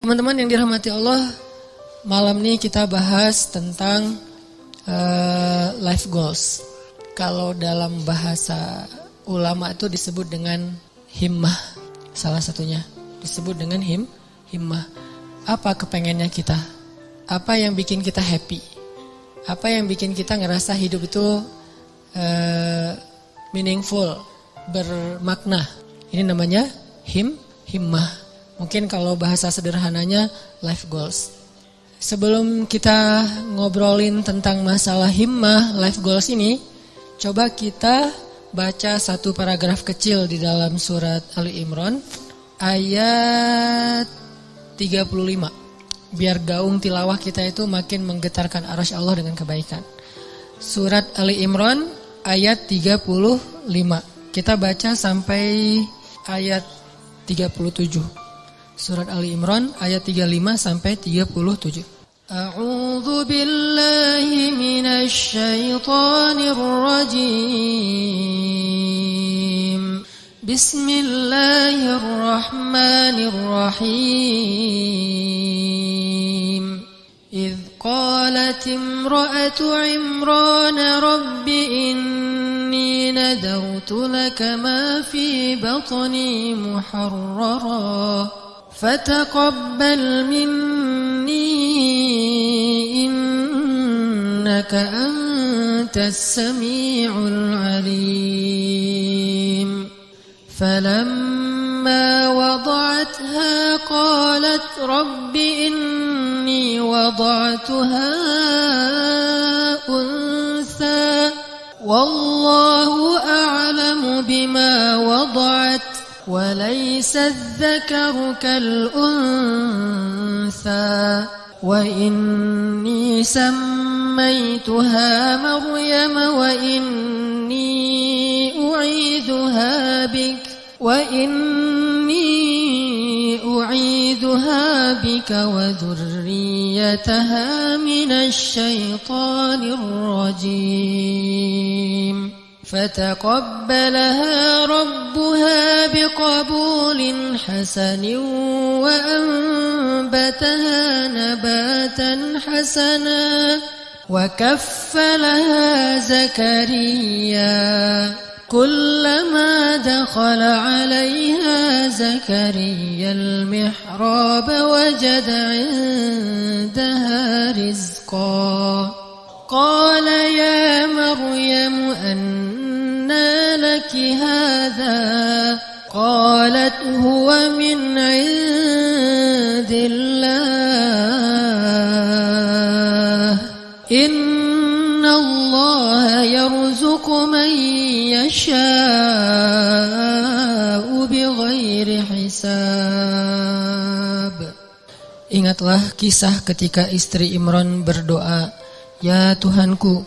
Teman-teman yang dirahmati Allah, malam ini kita bahas tentang life goals. Kalau dalam bahasa ulama itu disebut dengan himmah. Salah satunya disebut dengan himmah. Apa kepengennya kita? Apa yang bikin kita happy? Apa yang bikin kita ngerasa hidup itu meaningful, bermakna? Ini namanya himmah. Mungkin kalau bahasa sederhananya life goals. Sebelum kita ngobrolin tentang masalah himmah, life goals ini, coba kita baca satu paragraf kecil di dalam surat Ali Imran ayat 35. Biar gaung tilawah kita itu makin menggetarkan arasy Allah dengan kebaikan. Surat Ali Imran ayat 35. Kita baca sampai ayat 37. Surat Ali Imran ayat 35 sampai 37. A'udzu billahi minasy syaithanir rajim. Bismillahirrahmanirrahim. إذ قالت امرأة عمران رب إني نذرت لك ما في بطني محررا فتقبل مني إنك أنت السميع العليم فلما وضعتها قالت رب إني وضعتها أنثى والله أعلم بما وضعت وليس الذكر كالأنثى وإني سميتها مريم وإني أعيذها بك وذريتها من الشيطان الرجيم فتقبلها ربها بقبول حسن وأنبتها نباتا حسنا وكفلها زكريا كلما دخل عليها زكريا المحراب وجد عندها رزقا قال يا مريم أنى لك هذا قالت هو من عند الله إن الله يرزق من يشاء بغير حساب. Ingatlah kisah ketika istri Imran berdoa, "Ya Tuhanku,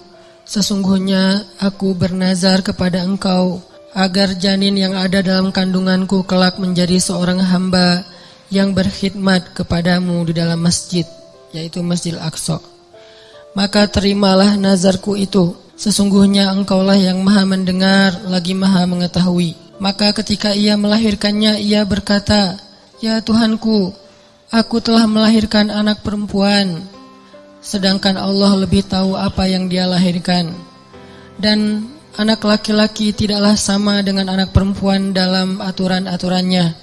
sesungguhnya aku bernazar kepada Engkau agar janin yang ada dalam kandunganku kelak menjadi seorang hamba yang berkhidmat kepadamu di dalam masjid, yaitu Masjidil Aqsa. Maka terimalah nazarku itu. Sesungguhnya Engkaulah yang maha mendengar lagi maha mengetahui." Maka ketika ia melahirkannya, ia berkata, "Ya Tuhanku, aku telah melahirkan anak perempuan, sedangkan Allah lebih tahu apa yang dia lahirkan. Dan anak laki-laki tidaklah sama dengan anak perempuan dalam aturan-aturannya.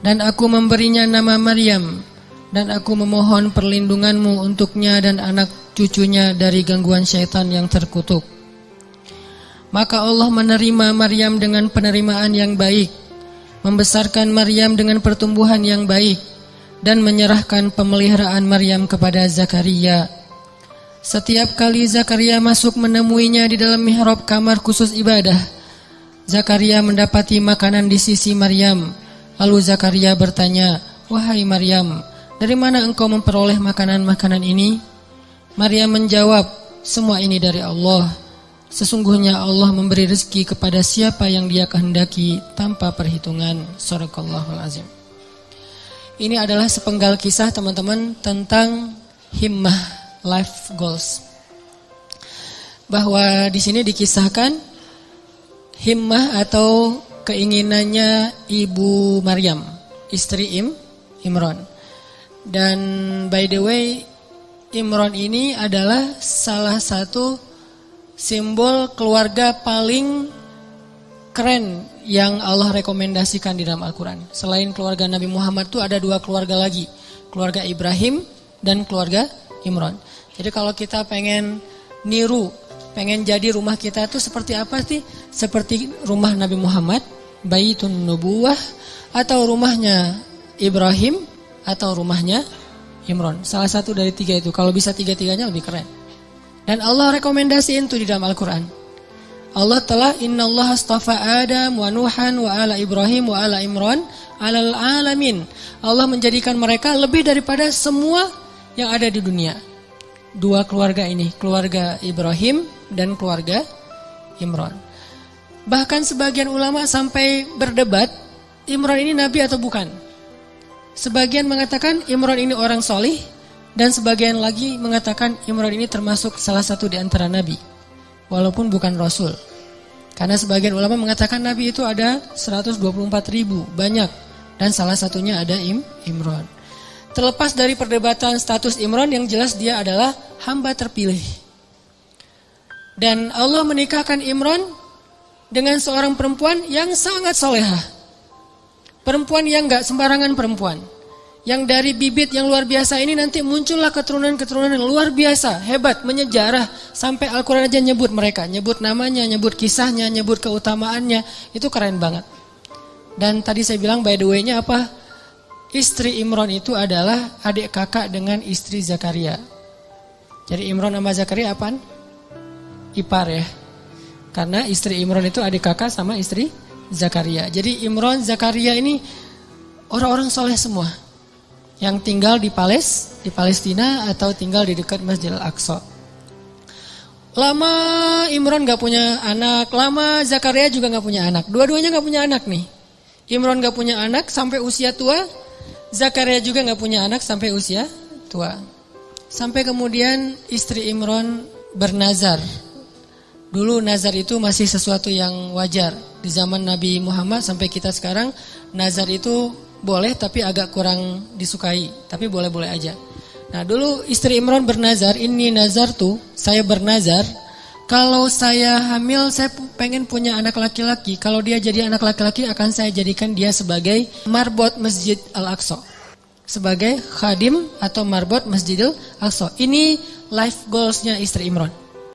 Dan aku memberinya nama Maryam, dan aku memohon perlindunganmu untuknya dan anak cucunya dari gangguan syaitan yang terkutuk." Maka Allah menerima Maryam dengan penerimaan yang baik, membesarkan Maryam dengan pertumbuhan yang baik, dan menyerahkan pemeliharaan Maryam kepada Zakaria. Setiap kali Zakaria masuk menemuinya di dalam mihrab kamar khusus ibadah, Zakaria mendapati makanan di sisi Maryam. Lalu Zakaria bertanya, "Wahai Maryam, dari mana engkau memperoleh makanan-makanan ini?" Maryam menjawab, "Semua ini dari Allah. Sesungguhnya Allah memberi rezeki kepada siapa yang Dia kehendaki tanpa perhitungan." Shadaqallahul azim. Ini adalah sepenggal kisah teman-teman tentang himmah, life goals. Bahwa di sini dikisahkan himmah atau keinginannya Ibu Maryam, istri Imran. Dan by the way, Imran ini adalah salah satu simbol keluarga paling keren yang Allah rekomendasikan di dalam Al-Quran. Selain keluarga Nabi Muhammad itu ada 2 keluarga lagi, keluarga Ibrahim dan keluarga Imran. Jadi kalau kita pengen niru, pengen jadi rumah kita itu seperti apa sih? Seperti rumah Nabi Muhammad, Baitun Nubuwah, atau rumahnya Ibrahim, atau rumahnya Imran. Salah satu dari 3 itu. Kalau bisa 3-3-nya lebih keren. Dan Allah rekomendasiin itu di dalam Al-Quran. Allah telah innallaha astafa Adam wa Nuhan wa ala Ibrahim wa ala Imran alal alamin. Allah menjadikan mereka lebih daripada semua yang ada di dunia. 2 keluarga ini, keluarga Ibrahim dan keluarga Imran. Bahkan sebagian ulama sampai berdebat, Imran ini nabi atau bukan. Sebagian mengatakan Imran ini orang solih, dan sebagian lagi mengatakan Imran ini termasuk salah satu di antara nabi, walaupun bukan rasul. Karena sebagian ulama mengatakan nabi itu ada 124.000, banyak, dan salah satunya ada Imran. Terlepas dari perdebatan status Imran, yang jelas dia adalah hamba terpilih. Dan Allah menikahkan Imran dengan seorang perempuan yang sangat solehah. Perempuan yang gak sembarangan perempuan. Yang dari bibit yang luar biasa ini nanti muncullah keturunan-keturunan yang luar biasa, hebat, menyejarah. Sampai Al-Quran aja nyebut mereka, nyebut namanya, nyebut kisahnya, nyebut keutamaannya. Itu keren banget. Dan tadi saya bilang by the way-nya apa? Istri Imran itu adalah adik kakak dengan istri Zakaria. Jadi Imran sama Zakaria apaan? Ipar ya. Karena istri Imran itu adik kakak sama istri Zakaria. Jadi Imran, Zakaria ini orang-orang soleh semua yang tinggal di Palestina atau tinggal di dekat Masjidil Aqsa. Lama Imran gak punya anak, lama Zakaria juga gak punya anak. Dua-duanya gak punya anak nih. Imran gak punya anak sampai usia tua, Zakaria juga gak punya anak sampai usia tua. Sampai kemudian istri Imran bernazar. Dulu nazar itu masih sesuatu yang wajar. Di zaman Nabi Muhammad sampai kita sekarang, nazar itu boleh tapi agak kurang disukai. Tapi boleh-boleh aja. Nah dulu istri Imran bernazar, ini nazar tuh, saya bernazar. Kalau saya hamil, saya pengen punya anak laki-laki. Kalau dia jadi anak laki-laki, akan saya jadikan dia sebagai marbot Masjid Al-Aqsa. Sebagai khadim atau marbot Masjidil Aqsa. Ini life goals-nya istri Imran.